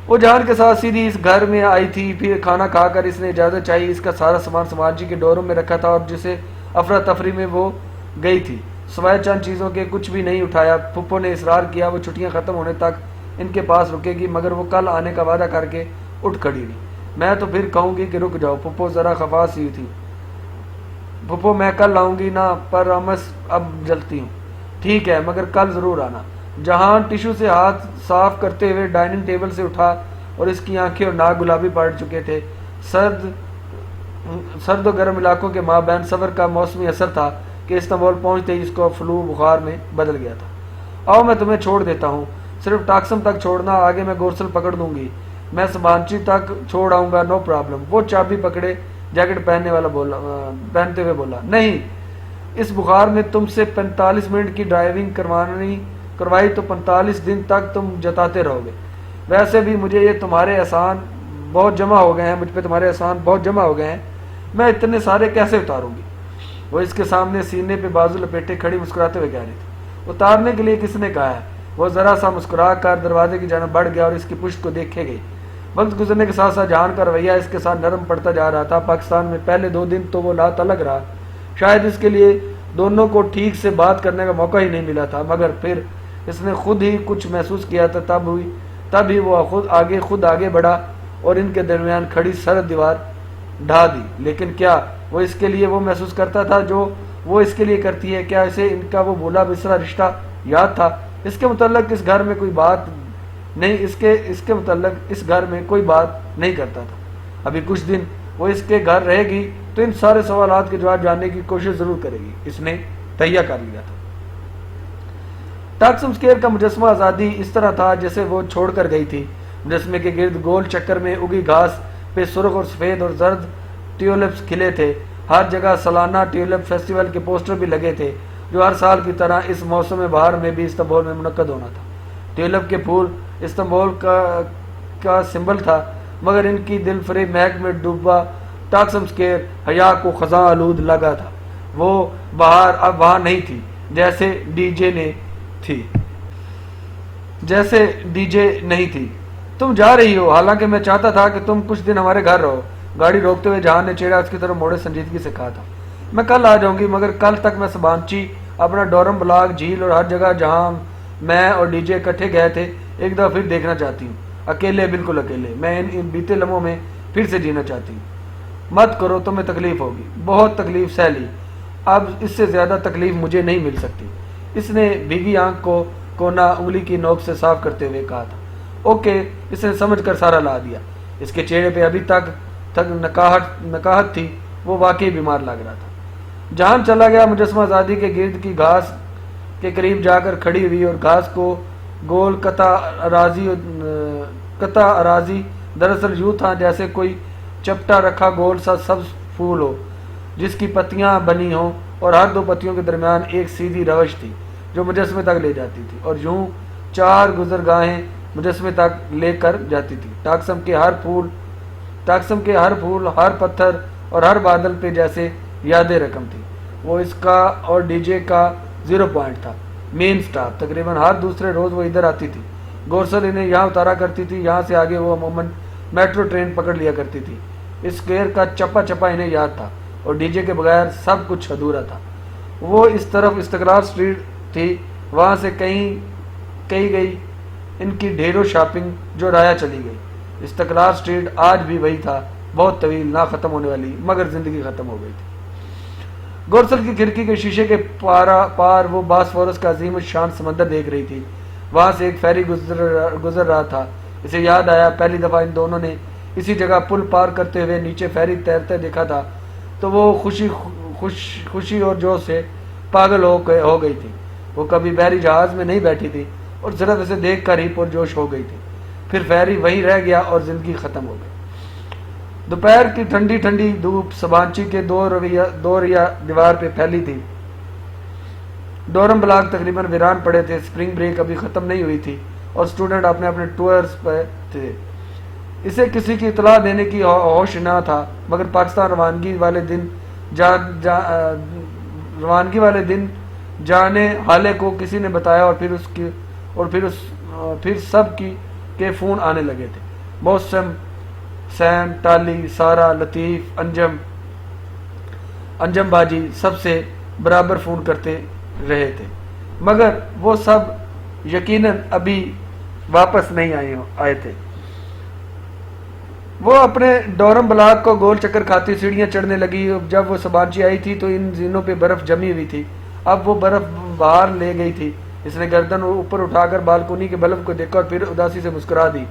وہ جان کے ساتھ سیدھی اس گھر میں آئی تھی. پھر کھانا کھا کر اس نے اجازت چاہی. اس کا سارا سامان سماجی کے ڈوروں میں رکھا تھا, اور جسے افراتفری میں وہ گئی تھی سوائے چند چیزوں کے کچھ بھی نہیں اٹھایا. پھپھو نے اصرار کیا وہ چھٹیاں ختم ہونے تک ان کے پاس رکے گی, مگر وہ کل آنے کا وعدہ کر کے اٹھ کھڑی ہوئی. میں تو پھر کہوں گی کہ رک جاؤ. پھپھو ذرا خفا سی تھی. پھپھو, میں کل آؤں گی نا, پر امس اب جلتی ہوں. ٹھیک ہے, مگر کل ضرور آنا. جہان ٹیشو سے ہاتھ صاف کرتے ہوئے ڈائننگ ٹیبل سے اٹھا, اور اس کی آنکھیں اور ناک گلابی پڑ چکے تھے. سرد و گرم علاقوں کے مابین سفر کا موسمی اثر تھا کہ استنبول پہنچتے ہی اس کو فلو بخار میں بدل گیا تھا. آؤ میں تمہیں چھوڑ دیتا ہوں, صرف ٹاکسم تک چھوڑنا, آگے میں گورسل پکڑ دوں گی. میں سبانچی تک چھوڑ آؤں گا, نو پرابلم. وہ چابی پکڑے جیکٹ پہنتے ہوئے بولا. نہیں, اس بخار میں تم سے 45 منٹ کی ڈرائیونگ کروائی تو 45 دن تک تم جتاتے رہو گے. ویسے بھی مجھے یہ تمہارے احسان بہت جمع ہو گئے ہیں, مجھ پہ تمہارے احسان بہت جمع ہو گئے ہیں. میں اتنے سارے کیسے اتاروں گی؟ وہ اس کے سامنے سینے پہ بازو لپیٹے کھڑی مسکراتے ہوئے کہہ رہی تھی. اتارنے کے لیے کس نے کہا ہے؟ وہ ذرا سا مسکرا کر دروازے کی جانب بڑھ گیا اور اس کی پشت کو دیکھے گئی۔ وقت گزرنے کے ساتھ ساتھ جہان کا رویہ اس کے ساتھ نرم پڑتا جا رہا تھا۔ پاکستان میں پہلے 2 دن تو وہ لا تعلق رہا، شاید اس کے لیے دونوں کو ٹھیک سے بات کرنے کا موقع ہی نہیں ملا تھا، مگر پھر اس نے خود ہی کچھ محسوس کیا تھا، تب ہی وہ خود آگے بڑھا اور ان کے درمیان کھڑی سرد دیوار ڈھا دی۔ لیکن کیا وہ اس کے لیے وہ محسوس کرتا تھا جو وہ اس کے لیے کرتی ہے؟ کیا اسے ان کا وہ بھولا بسرا رشتہ یاد تھا؟ اس کے متعلق اس گھر میں کوئی بات نہیں، اس کے متعلق اس گھر میں کوئی بات نہیں کرتا تھا۔ ابھی کچھ دن وہ اس کے گھر رہے گی تو ان سارے سوالات کے جواب جاننے کی کوشش ضرور کرے گی، اس نے تہیہ کر لیا تھا۔ ٹاکسم اسکوئر کا مجسمہ آزادی اس طرح تھا جیسے وہ چھوڑ کر گئی تھی۔ مجسمے کے گرد گول چکر میں اگی گھاس پہ سرخ اور سفید اور زرد ٹیولپس کھلے تھے۔ ہر جگہ سالانہ ٹیولپ فیسٹیول کے پوسٹر بھی لگے تھے جو ہر سال کی طرح اس موسم بہار میں بھی استنبول میں منعقد ہونا تھا۔ ٹیولپ کے پھول استنبول کا سمبل تھا، مگر ان کی دل فریب مہک میں ڈوبا ٹاکسم اسکوئر حیا کو خزاں آلود لگا تھا۔ وہ بہار اب وہاں نہیں تھی جیسے ڈی جے نہیں تھی۔ تم جا رہی ہو، حالانکہ میں چاہتا تھا کہ تم کچھ دن ہمارے گھر رہو۔ گاڑی روکتے ہوئے جہان نے چہرہ اس کی طرف موڑے سنجیدگی سے کہا تھا۔ میں کل آ جاؤں گی، مگر کل تک میں سبانچی، اپنا ڈورم بلاک، جھیل اور ہر جگہ جہاں میں اور ڈی جے اکٹھے گئے تھے ایک دفعہ پھر دیکھنا چاہتی ہوں۔ اکیلے، بالکل اکیلے۔ میں ان بیتے لمحوں میں پھر سے جینا چاہتی ہوں۔ مت کرو، تمہیں تکلیف ہوگی۔ بہت تکلیف سہ لی، اب اس سے زیادہ تکلیف مجھے نہیں مل سکتی۔ اس نے بھیگی آنکھ کو کونا انگلی کی نوک سے صاف کرتے ہوئے کہا تھا۔ اوکے، اس نے سمجھ کر سارا لا دیا۔ اس کے چہرے پہ ابھی تک نکاہت تھی، وہ واقعی بیمار لگ رہا تھا۔ جہان چلا گیا۔ مجسمہ آزادی کے گرد کی گھاس کے قریب جا کر کھڑی ہوئی اور گھاس کو گول قطع اراضی دراصل یوں تھا جیسے کوئی چپٹا رکھا گول سا سبز پھول ہو جس کی پتیاں بنی ہوں، اور ہر 2 پتیوں کے درمیان ایک سیدھی روش تھی جو مجسمے تک لے جاتی تھی، اور یوں 4 گزرگاہیں مجسمے تک لے کر جاتی تھی۔ ٹاکسم کے ہر پھول، ہر پتھر اور ہر بادل پہ جیسے یاد رقم تھی۔ وہ اس کا اور ڈی جے کا 0 پوائنٹ تھا، مین سٹاپ۔ تقریباً ہر دوسرے روز وہ ادھر آتی تھی۔ گورسل انہیں یہاں اتارا کرتی تھی، یہاں سے آگے وہ عموماً میٹرو ٹرین پکڑ لیا کرتی تھی۔ اس اسکوئر کا چپا چپا انہیں یاد تھا، اور ڈی جے کے بغیر سب کچھ ادھورا تھا۔ وہ اس طرف استقلال اسٹریٹ تھی، وہاں سے کہیں گئی ان کی ڈھیروں شاپنگ جو رایا چلی گئی۔ استقلال اسٹریٹ آج بھی وہی تھا، بہت طویل، نہ ختم ہونے والی، مگر زندگی ختم ہو گئی تھی۔ گورسل کی کھڑکی کے شیشے کے پار وہ باسفورس کا عظیم الشان سمندر دیکھ رہی تھی۔ وہاں سے ایک فیری گزر رہا تھا۔ اسے یاد آیا پہلی دفعہ ان دونوں نے اسی جگہ پل پار کرتے ہوئے نیچے فیری تیرتے دیکھا تھا تو وہ خوشی اور جوش سے پاگل ہو گئی تھی۔ وہ کبھی بحری جہاز میں نہیں بیٹھی تھی اور صرف اسے دیکھ کر ہی پرجوش ہو گئی تھی۔ پھر فیری وہیں رہ گیا اور زندگی ختم ہو گئی۔ دوپہر کی ٹھنڈی ٹھنڈی دھوپ سبانچی کے دو ریا دیوار پہ پھیلی تھی۔ ڈورم بلاک تقریباً ویران پڑے تھے، سپرنگ بریک ابھی ختم نہیں ہوئی تھی اور اسٹوڈنٹ اپنے اپنے ٹورز پہ تھے۔ اسے کسی کی اطلاع دینے کی ہوش نہ تھا، مگر پاکستان روانگی والے دن جانے حالے کو کسی نے بتایا اور پھر سب کے فون آنے لگے تھے۔ موسم، سیم، ٹالی، سارا، لطیف، انجم باجی سب سے برابر فون کرتے رہے تھے، مگر وہ سب یقیناً ابھی واپس نہیں آئے تھے۔ وہ اپنے ڈورم بلاک کو گول چکر کھاتی سیڑھیاں چڑھنے لگی۔ جب وہ سبانچی آئی تھی تو ان زینوں پہ برف جمی ہوئی تھی، اب وہ برف باہر لے گئی تھی۔ اس نے گردن اوپر اٹھا کر بالکونی کے بلب کو دیکھا اور پھر اداسی سے مسکرا دی۔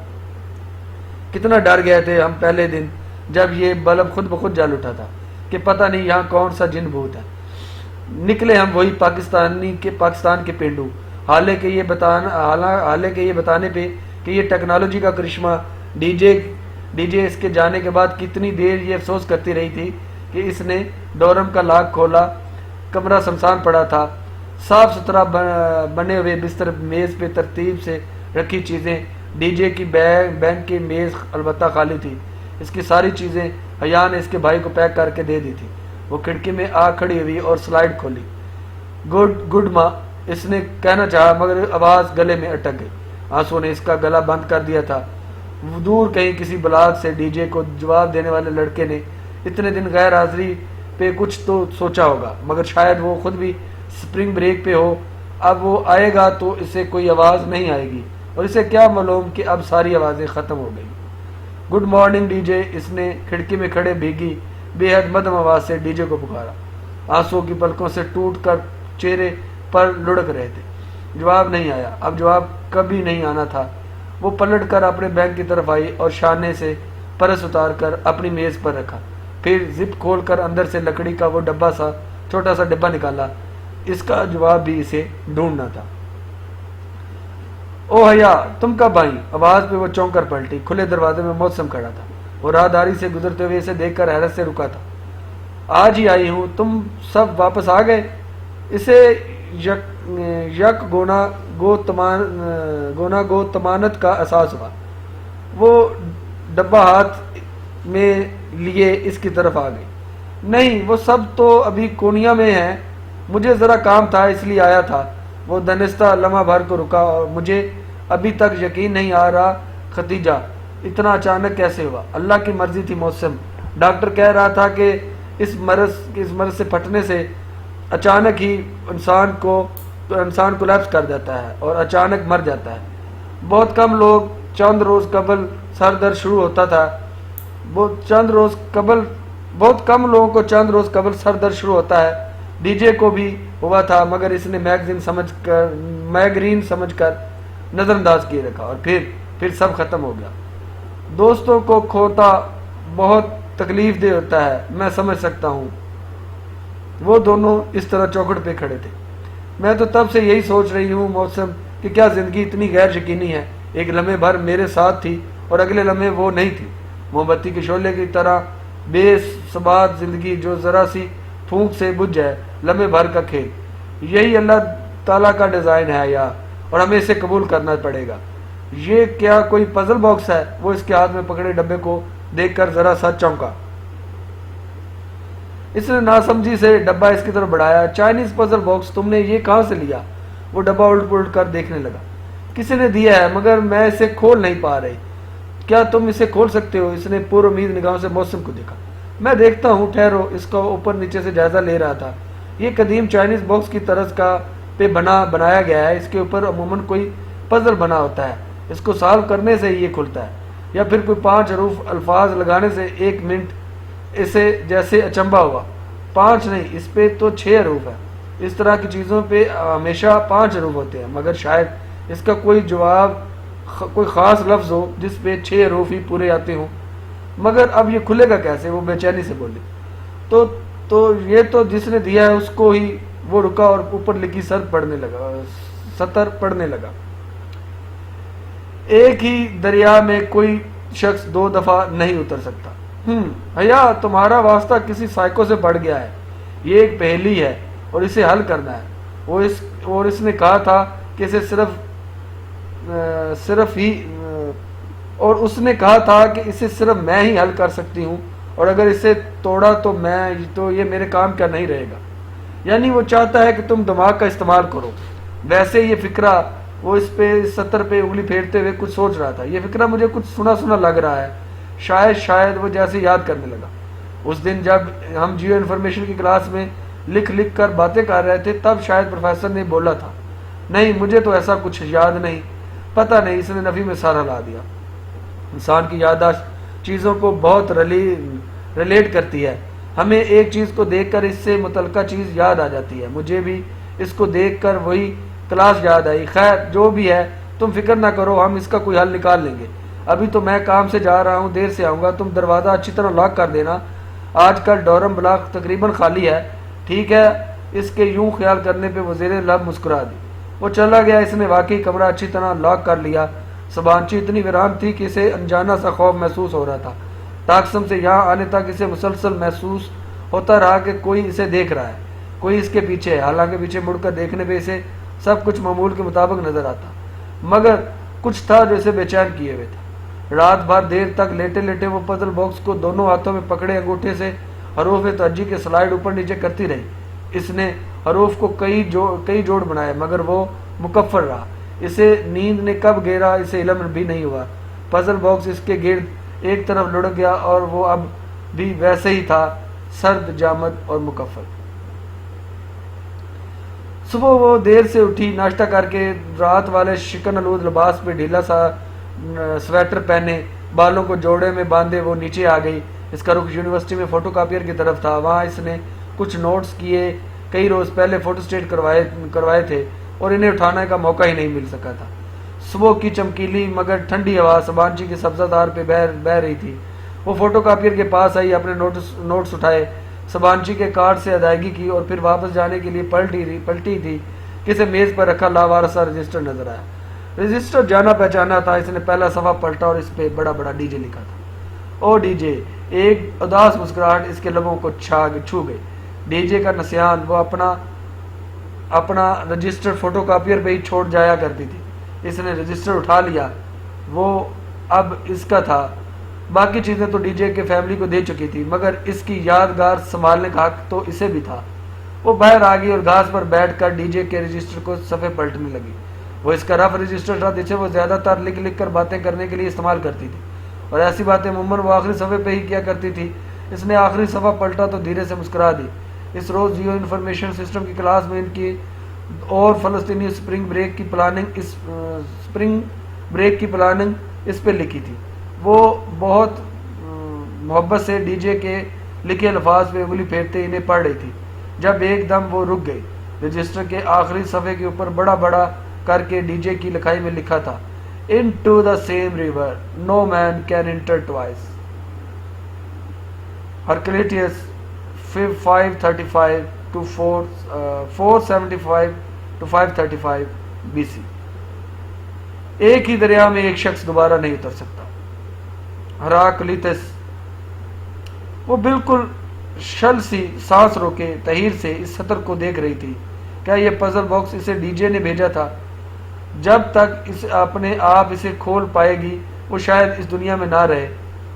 کتنا ڈر گئے تھے ہم پہلے دن جب یہ بلب خود بخود جل اٹھا تھا کہ پتہ نہیں یہاں کون سا جن بھوت ہے۔ نکلے ہم وہی پاکستان کے پینڈو۔ حالانکہ یہ بتانے پہ کہ یہ ٹیکنالوجی کا کرشمہ، ڈی جے اس کے جانے کے بعد کتنی دیر یہ افسوس کرتی رہی تھی کہ اس نے ڈورم کا لاک کھولا۔ کمرہ سمسان پڑا تھا، صاف ستھرا بنے ہوئے بستر، میز پہ ترتیب سے رکھی چیزیں۔ ڈی جے کی بینک کی میز البتہ خالی تھی۔ اس کی ساری چیزیں حیا نے اس کے بھائی کو پیک کر کے دے دی تھی۔ وہ کھڑکی میں آ کھڑی ہوئی اور سلائڈ کھولی۔ گڈ ماں، اس نے کہنا چاہا مگر آواز گلے میں اٹک گئی۔ آنسو نے اس کا گلا بند کر دیا تھا۔ دور کہیں کسی بلاک سے ڈی جے کو جواب دینے والے لڑکے نے اتنے دن غیر حاضری پہ کچھ تو سوچا ہوگا، مگر شاید وہ خود بھی سپرنگ بریک پہ ہو۔ اب وہ آئے گا تو اسے کوئی آواز نہیں آئے گی، اور اسے کیا معلوم کہ اب ساری آوازیں ختم ہو گئی۔ گڈ مارننگ ڈی جے، اس نے کھڑکی میں کھڑے بھیگی بے حد مدھم آواز سے ڈی جے کو پکارا۔ آنسو کی پلکوں سے ٹوٹ کر چہرے پر لڑک رہے تھے۔ جواب نہیں آیا۔ اب جواب کبھی نہیں آنا تھا۔ وہ پلٹ کر اپنے بیگ کی طرف آئی اور شانے سے پرس اتار کر اپنی میز پر رکھا، پھر زپ کھول کر اندر سے لکڑی کا وہ ڈبہ سا چھوٹا سا ڈبہ نکالا۔ اس کا جواب بھی اسے ڈھونڈنا تھا۔ او حیا، تم کب آئی؟ آواز پہ وہ چونک کر پلٹی۔ کھلے دروازے میں محسن کھڑا تھا۔ وہ راہداری سے گزرتے ہوئے اسے دیکھ کر حیرت سے رکا تھا۔ آج ہی آئی ہوں، تم سب واپس آ گئے؟ اسے یک گونا گو تمانت کا احساس ہوا۔ وہ ڈبہ ہاتھ میں لیے اس کی طرف آ گئی۔ نہیں، وہ سب تو ابھی کونیا میں ہیں، مجھے ذرا کام تھا اس لیے آیا تھا۔ وہ دنستہ لمحہ بھر کو رکا اور مجھے ابھی تک یقین نہیں آ رہا ختیجہ اتنا اچانک کیسے ہوا؟ اللہ کی مرضی تھی موسم، ڈاکٹر کہہ رہا تھا کہ اس مرض سے پھٹنے سے اچانک ہی انسان کولیپس کر جاتا ہے اور اچانک مر جاتا ہے۔ بہت کم لوگ چند روز قبل سر درد شروع ہوتا تھا بہت کم لوگوں کو چند روز قبل سر درد شروع ہوتا ہے۔ ڈی جے کو بھی ہوا تھا، مگر اس نے میگرین سمجھ کر نظر انداز کیے رکھا اور پھر سب ختم ہو گیا۔ دوستوں کو کھوتا بہت تکلیف دہ ہوتا ہے، میں سمجھ سکتا ہوں۔ وہ دونوں اس طرح چوکھٹ پہ کھڑے تھے۔ میں تو تب سے یہی سوچ رہی ہوں موسم کہ کیا زندگی اتنی غیر یقینی ہے؟ ایک لمحے بھر میرے ساتھ تھی اور اگلے لمحے وہ نہیں تھی۔ موم بتی کے شعلے کی طرح بے ثبات زندگی جو ذرا سی پھونک سے بجھ جائے، لمحے بھر کا کھیل۔ یہی اللہ تعالیٰ کا ڈیزائن ہے یا، اور ہمیں اسے قبول کرنا پڑے گا۔ یہ کیا کوئی پزل باکس ہے؟ وہ اس کے ہاتھ میں پکڑے ڈبے کو دیکھ کر ذرا سا چونکا۔ اس نے ناسمجھی سے ڈبہ اس کی طرف بڑھایا۔ چائنیز پزل باکس، تم نے یہ کہاں سے لیا؟ وہ ڈبہ الٹ پلٹ کر دیکھنے لگا۔ کسی نے دیا ہے، مگر میں اسے کھول نہیں پا رہی۔ کیا تم اسے کھول سکتے ہو؟ اس نے پر امید نگاہوں سے موسم کو دیکھا۔ میں دیکھتا ہوں، ٹھہرو۔ اس کا اوپر نیچے سے جائزہ لے رہا تھا۔ یہ قدیم چائنیز باکس کی طرز کا پہ بنایا گیا ہے۔ اس کے اوپر عموماً کوئی پزل بنا ہوتا ہے، اس کو سالو کرنے سے یہ کھلتا ہے، یا پھر کوئی 5 حروف الفاظ لگانے سے۔ 1 منٹ اسے جیسے اچنبھا ہوا۔ 5 نہیں، اس پہ تو 6 حروف ہیں۔ اس طرح کی چیزوں پہ ہمیشہ 5 حروف ہوتے ہیں، مگر شاید اس کا کوئی خاص لفظ ہو جس پہ 6 حروف ہی پورے آتے ہوں۔ مگر اب یہ کھلے گا کیسے؟ وہ بے چینی سے بولی۔ تو یہ تو جس نے دیا ہے اس کو ہی۔ وہ رکا اور اوپر لکھی سطر پڑھنے لگا۔ ایک ہی دریا میں کوئی شخص 2 دفعہ نہیں اتر سکتا۔ حیا، تمہارا واسطہ کسی سائیکو سے بڑھ گیا ہے۔ یہ ایک پہیلی ہے اور اسے حل کرنا ہے۔ اس نے کہا تھا کہ اسے صرف میں ہی حل کر سکتی ہوں، اور اگر اسے توڑا تو یہ میرے کام کا نہیں رہے گا۔ یعنی وہ چاہتا ہے کہ تم دماغ کا استعمال کرو۔ ویسے یہ فکرہ، وہ اس سطر پہ انگلی پھیرتے ہوئے کچھ سوچ رہا تھا، یہ فکرہ مجھے کچھ سنا لگ رہا ہے۔ شاید وہ جیسے یاد کرنے لگا۔ اس دن جب ہم جیو انفارمیشن کی کلاس میں لکھ کر باتیں کر رہے تھے، تب شاید پروفیسر نے بولا تھا۔ نہیں، مجھے تو ایسا کچھ یاد نہیں، پتہ نہیں۔ اس نے نفی میں سارا لا دیا۔ انسان کی یادداشت چیزوں کو بہت ریلیٹ کرتی ہے۔ ہمیں ایک چیز کو دیکھ کر اس سے متعلقہ چیز یاد آ جاتی ہے۔ مجھے بھی اس کو دیکھ کر وہی کلاس یاد آئی۔ خیر، جو بھی ہے، تم فکر نہ کرو، ہم اس کا کوئی حل نکال لیں گے۔ ابھی تو میں کام سے جا رہا ہوں، دیر سے آؤں گا۔ تم دروازہ اچھی طرح لاک کر دینا۔ آج کل ڈورم بلاک تقریباً خالی ہے، ٹھیک ہے؟ اس کے یوں خیال کرنے پہ وہ زیر لب مسکرا دی۔ وہ چلا گیا۔ اس نے واقعی کمرہ اچھی طرح لاک کر لیا۔ سبانچی اتنی ویران تھی کہ اسے انجانا سا خوف محسوس ہو رہا تھا۔ ٹاکسم سے یہاں آنے تک اسے مسلسل محسوس ہوتا رہا کہ کوئی اسے دیکھ رہا ہے، کوئی اس کے پیچھے ہے۔ حالانکہ پیچھے مڑ کر دیکھنے پہ اسے سب کچھ معمول کے مطابق نظر آتا، مگر کچھ تھا جو اسے بے چین کیے ہوئے تھا۔ رات بھر دیر تک لیٹے وہ پزل باکس کو دونوں ہاتھوں میں پکڑے انگوٹھے سے حروف ترجیح کے سلائیڈ اوپر نیچے کرتی رہی۔ اس نے حروف کو کئی جوڑ بنائے مگر وہ مکفر رہا. اسے نیند نے کب گھیرا اسے علم بھی نہیں ہوا. پزل باکس اس کے گرد ایک طرف لڑک گیا اور وہ اب بھی ویسے ہی تھا، سرد، جامد اور مکفر. صبح وہ دیر سے اٹھی، ناشتہ کر کے رات والے شکن آلود لباس پہ ڈھیلا سا سویٹر پہنے، بالوں کو جوڑے میں باندھے وہ نیچے آ گئی. اس کا رخ یونیورسٹی میں فوٹو کاپیئر کی طرف تھا. وہاں اس نے کچھ نوٹس کیے، کئی روز پہلے فوٹو اسٹیٹ کروائے تھے اور انہیں اٹھانے کا موقع ہی نہیں مل سکا تھا. صبح کی چمکیلی مگر ٹھنڈی ہوا سبانچی کے سبزہ دار پہ بہ رہی تھی. وہ فوٹو کاپیئر کے پاس آئی، اپنے نوٹس اٹھائے، سبانچی کے کارڈ سے ادائیگی کی اور پھر واپس جانے کے لیے پلٹی تھی کہ اسے میز پر رکھا لاوارثہ رجسٹر نظر آیا. رجسٹر جانا پہچانا تھا. اس نے پہلا صفحہ پلٹا اور اس پہ بڑا بڑا ڈی جے لکھا تھا. O D J. ایک اداس مسکراہٹ اس کے لبوں کو چھو گئی. ڈی جے کا نسیان. وہ اپنا رجسٹر فوٹو کاپیئر پہ ہی چھوڑ جایا کرتی تھی. اس نے رجسٹر اٹھا لیا، وہ اب اس کا تھا. باقی چیزیں تو ڈی جے کے فیملی کو دے چکی تھی مگر اس کی یادگار سنبھالنے کا حق تو اسے بھی تھا. وہ باہر آ گئی اور گھاس پر بیٹھ کر ڈی جے کے رجسٹر کو صفحے پلٹنے لگی. وہ اس کا رف رجسٹر تھا جسے وہ زیادہ تر لکھ کر باتیں کرنے کے لیے استعمال کرتی تھی اور ایسی باتیں عموماً وہ آخری صفحے پہ ہی کیا کرتی تھی. اس نے آخری صفحہ پلٹا تو دھیرے سے مسکرا دی. اس روز جیو انفارمیشن سسٹم کی کلاس میں ان کی اور فلسطینی اسپرنگ بریک کی پلاننگ اس پہ لکھی تھی. وہ بہت محبت سے ڈی جے کے لکھے الفاظ پہ انگلی پھیرتے انہیں پڑھ رہی تھی جب ایک دم وہ رک گئی. رجسٹر کے آخری صفحے کے اوپر بڑا بڑا کر کے ڈی جے کی لکھائی میں لکھا تھا Into the same river no man can enter twice. Heraclitus 535 to 475 to 535 BC. ایک ہی دریا میں ایک شخص دوبارہ نہیں اتر سکتا. ہراکلیتس. وہ بالکل شل سی سانس روکے تحیر سے اس سطر کو دیکھ رہی تھی. کیا یہ پزل باکس اسے ڈی جے نے بھیجا تھا؟ جب تک اس اپنے آپ اسے کھول پائے گی وہ شاید اس دنیا میں نہ رہے.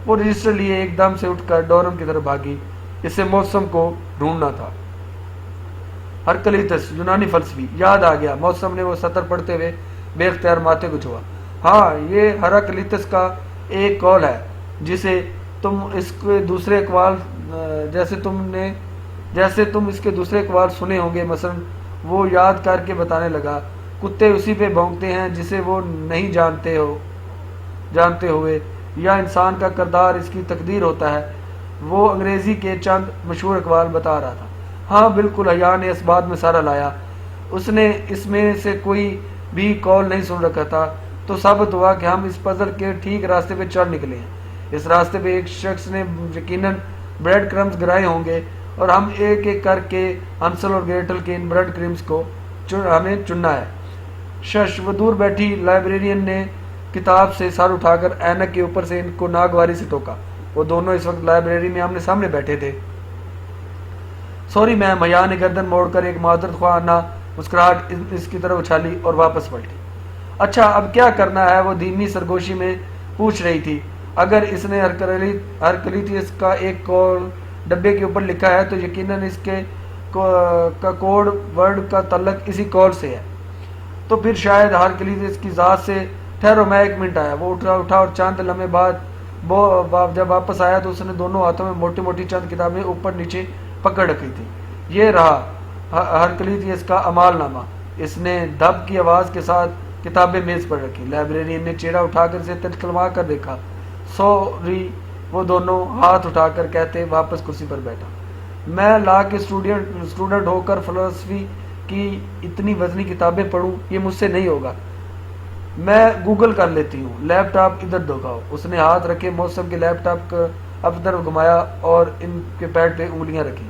وہ رجسٹر لیے ایک دم سے اٹھ کر ڈورم کی طرف بھاگی. اسے موسم کو ڈھونڈنا تھا. ہرکلیتس یونانی فلسفی. یاد آ گیا. موسم نے وہ سطر پڑھتے ہوئے بے اختیار ماتھے کو چھوا. ہاں، یہ ہراکلیتس کا ایک قول ہے جسے تم اس کے دوسرے اقوال جیسے تم اس کے دوسرے اقوال سنے ہوں گے. مثلا وہ یاد کر کے بتانے لگا، کتے اسی پہ بھونکتے ہیں جسے وہ نہیں جانتے ہوئے، یا انسان کا کردار اس کی تقدیر ہوتا ہے. وہ انگریزی کے چند مشہور اقوال بتا رہا تھا. ہاں بالکل. حیا نے اس بات میں سارا لایا. اس نے اس میں سے کوئی بھی قول نہیں سن رکھا تھا تو ثابت ہوا کہ ہم اس پزل کے ٹھیک راستے پہ چل نکلے ہیں. اس راستے پہ ایک شخص نے یقیناً بریڈ کرمز گرائے ہوں گے اور ہم ایک ایک کر کے ہنسل اور گریٹل کے ان بریڈ کرمز کو ہمیں چننا ہے. شش. وہ دور بیٹھی لائبریرین نے کتاب سے سر اٹھا کر اینک کے اوپر سے ان کو ناگواری سے ٹوکا. وہ دونوں اس وقت لائبریری میں آمنے سامنے بیٹھے تھے. Sorry ma'am. حیا نے گردن موڑ کر ایک معذرت خواہانہ مسکراہٹ اس کی طرف اچھالی اور واپس پلٹی. اچھا اب کیا کرنا ہے؟ وہ دھیمی سرگوشی میں پوچھ رہی تھی. اگر اس نے ہرکلیتس کا ایک قول ڈبے کے اوپر لکھا ہے تو یقیناً اس کے کا کوڈ ورڈ کا تعلق اسی قول سے ہے. تو پھر شاید ہرکلیتس کی ذات سے. ٹھہرو، میں ایک منٹ آیا. وہ اٹھا اور چند لمحے بعد جب واپس آیا تو اس نے دونوں ہاتھوں میں موٹی موٹی چند کتابیں اوپر نیچے پکڑ رکھی تھی. یہ رہا ہرکلیتس کا اعمال نامہ. اس نے دھب کی آواز کے ساتھ کتابیں میز پر رکھی. لائبریرین نے چہرہ اٹھا کر اسے تجکلما کر دیکھا. سوری. وہ دونوں ہاتھ اٹھا کر کہتے واپس کرسی پر بیٹھا. میں لا کے اسٹوڈنٹ ہو کر فلسفی کی اتنی وزنی کتابیں پڑھوں، یہ مجھ سے نہیں ہوگا. میں گوگل کر لیتی ہوں. لیپ ٹاپ ادھر دکھاؤ. اس نے ہاتھ رکھے موسم کے لیپ ٹاپ کو اپنی طرف گھمایا اور ان کے پیڈ پہ انگلیاں رکھی.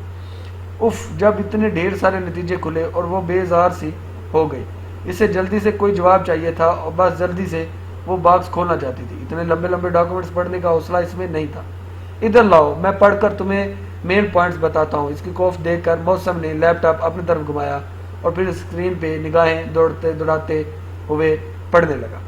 اف. جب اتنے ڈھیر سارے نتیجے کھلے اور وہ بیزار سی ہو گئی. اسے جلدی سے کوئی جواب چاہیے تھا اور بس جلدی سے وہ باکس کھولنا چاہتی تھی. اتنے لمبے لمبے ڈاکومنٹس پڑھنے کا حوصلہ اس میں نہیں تھا. ادھر لاؤ، میں پڑھ کر تمہیں مین پوائنٹس بتاتا ہوں. اس کی کوف دیکھ کر موسم نے لیپ ٹاپ اپنی طرف گھمایا اور پھر اسکرین پہ نگاہیں دوڑاتے ہوئے پڑھنے لگا.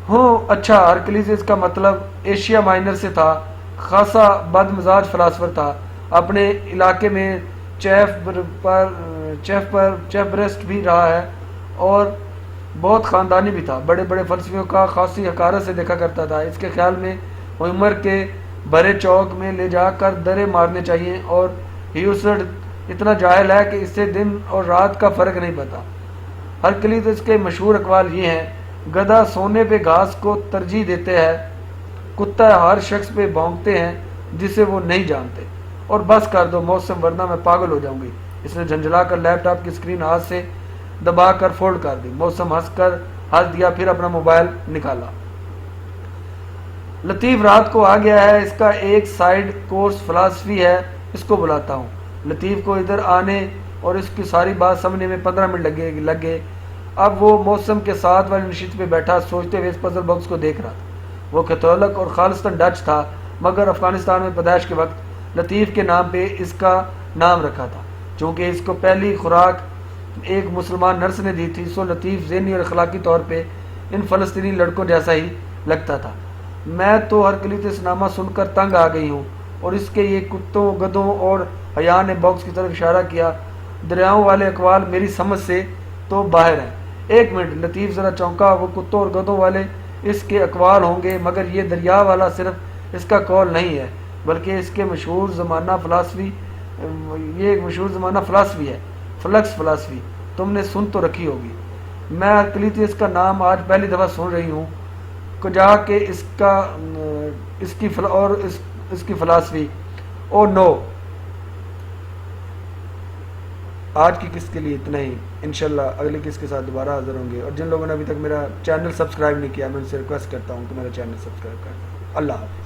ہوں اچھا. ہرکلیتس کا مطلب ایشیا مائنر سے تھا. خاصا بد مزاج فلاسفر تھا. اپنے علاقے میں چیف برسٹ بھی رہا ہے اور بہت خاندانی بھی تھا، بڑے بڑے فلسفیوں کا خاصی حقارت سے دیکھا کرتا تھا۔ اس کے خیال میں عمر کے بڑے چوک میں لے جا کر درے مارنے چاہیے، اور ہیوسڈ اتنا جاہل ہے کہ اس سے دن اور رات کا فرق نہیں پتا۔ ہرکلیتس کے مشہور اقوال یہ ہیں: گدھا سونے پہ گھاس کو ترجیح دیتے ہیں، کتا ہر شخص پہ بھونکتے ہیں جسے وہ نہیں جانتے، اور بس کر دو موسم ورنہ میں پاگل ہو جاؤں گی۔ اس نے جھنجھلا کر لیپ ٹاپ کی اسکرین ہاتھ سے دبا کر فولڈ کر دی۔ موسم ہنس دیا، پھر اپنا موبائل نکالا۔ لطیف رات کو آ گیا ہے، اس کا ایک سائیڈ کورس فلسفی ہے، اس کو بلاتا ہوں۔ لطیف کو ادھر آنے اور اس کی ساری بات سمجھنے میں 15 منٹ لگ گئے۔ اب وہ موسم کے ساتھ والی نشست پہ بیٹھا سوچتے ہوئے اس پزل باکس کو دیکھ رہا تھا۔ وہ کیتھولک اور خالصتاً ڈچ تھا، مگر افغانستان میں پیدائش کے وقت لطیف کے نام پہ اس کا نام رکھا تھا۔ چونکہ اس کو پہلی خوراک ایک مسلمان نرس نے دی تھی، سو لطیف ذہنی اور اخلاقی طور پہ ان فلسطینی لڑکوں جیسا ہی لگتا تھا۔ میں تو ہرکلیتس نامہ سن کر تنگ آ گئی ہوں، اور اس کے یہ کتوں، گدھوں اور حیا نے باکس کی طرف اشارہ کیا۔ دریاؤں والے اقوال میری سمجھ سے تو باہر ہیں۔ ایک منٹ، لطیف ذرا چونکا۔ وہ کتوں اور گدھوں والے اس کے اقوال ہوں گے، مگر یہ دریا والا صرف اس کا قول نہیں ہے، بلکہ اس کے مشہور زمانہ فلسفی، یہ ایک مشہور زمانہ فلسفی ہے، فلکس فلسفی، تم نے سن تو رکھی ہوگی۔ میں ہرکلیتس کا نام آج پہلی دفعہ سن رہی ہوں، کجا کہ اس کی فلسفی۔ او نو! آج کی قسط کے لیے اتنا ہی، انشاءاللہ اگلی قسط کے ساتھ دوبارہ حاضر ہوں گے۔ اور جن لوگوں نے ابھی تک میرا چینل سبسکرائب نہیں کیا، میں ان سے ریکویسٹ کرتا ہوں کہ میرا چینل سبسکرائب کر دیں۔ اللہ حافظ۔